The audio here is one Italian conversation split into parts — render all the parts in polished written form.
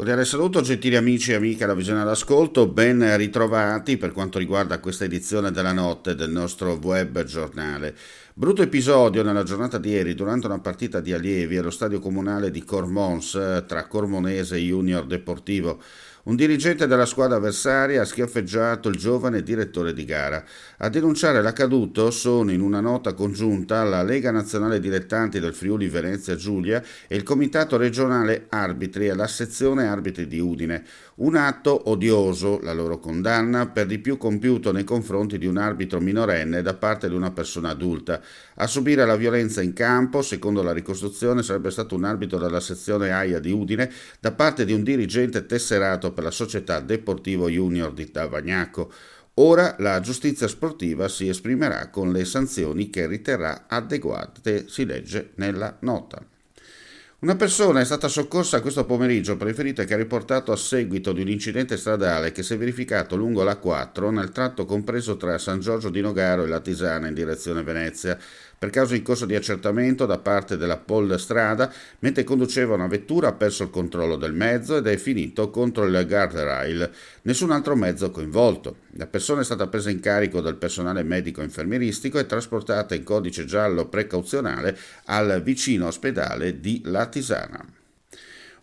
Cordiale saluto, gentili amici e amiche alla visione all'ascolto, ben ritrovati per quanto riguarda questa edizione della notte del nostro web giornale. Brutto episodio nella giornata di ieri durante una partita di allievi allo stadio comunale di Cormons tra Cormonese e Junior Deportivo. Un dirigente della squadra avversaria ha schiaffeggiato il giovane direttore di gara. A denunciare l'accaduto sono in una nota congiunta la Lega Nazionale Dilettanti del Friuli Venezia Giulia e il Comitato Regionale Arbitri e la sezione arbitri di Udine. Un atto odioso, la loro condanna, per di più compiuto nei confronti di un arbitro minorenne da parte di una persona adulta. A subire la violenza in campo, secondo la ricostruzione, sarebbe stato un arbitro della sezione AIA di Udine da parte di un dirigente tesserato per la società Deportivo Junior di Tavagnacco. Ora la giustizia sportiva si esprimerà con le sanzioni che riterrà adeguate, si legge nella nota. Una persona è stata soccorsa questo pomeriggio per le ferite che ha riportato a seguito di un incidente stradale che si è verificato lungo la 4 nel tratto compreso tra San Giorgio di Nogaro e la Tisana in direzione Venezia, per caso in corso di accertamento da parte della Pol Strada, mentre conduceva una vettura ha perso il controllo del mezzo ed è finito contro il guardrail. Nessun altro mezzo coinvolto. La persona è stata presa in carico dal personale medico e infermieristico e trasportata in codice giallo precauzionale al vicino ospedale di La Tisana.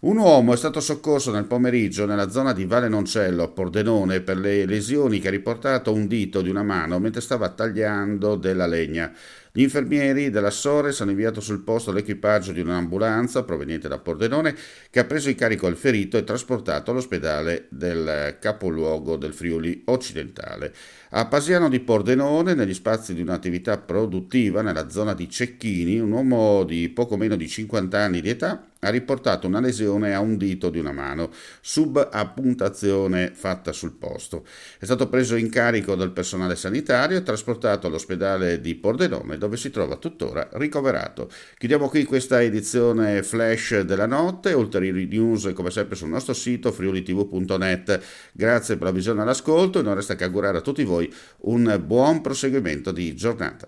Un uomo è stato soccorso nel pomeriggio nella zona di Valle Noncello, a Pordenone, per le lesioni che ha riportato un dito di una mano mentre stava tagliando della legna. Gli infermieri della Sores hanno inviato sul posto l'equipaggio di un'ambulanza proveniente da Pordenone che ha preso in carico il ferito e trasportato all'ospedale del capoluogo del Friuli occidentale. A Pasiano di Pordenone, negli spazi di un'attività produttiva nella zona di Cecchini, un uomo di poco meno di 50 anni di età ha riportato una lesione a un dito di una mano, subappuntazione fatta sul posto. È stato preso in carico dal personale sanitario e trasportato all'ospedale di Pordenone, dove si trova tuttora ricoverato. Chiudiamo qui questa edizione flash della notte, ulteriori news come sempre sul nostro sito friulitv.net. Grazie per la visione all'ascolto e non resta che augurare a tutti voi un buon proseguimento di giornata.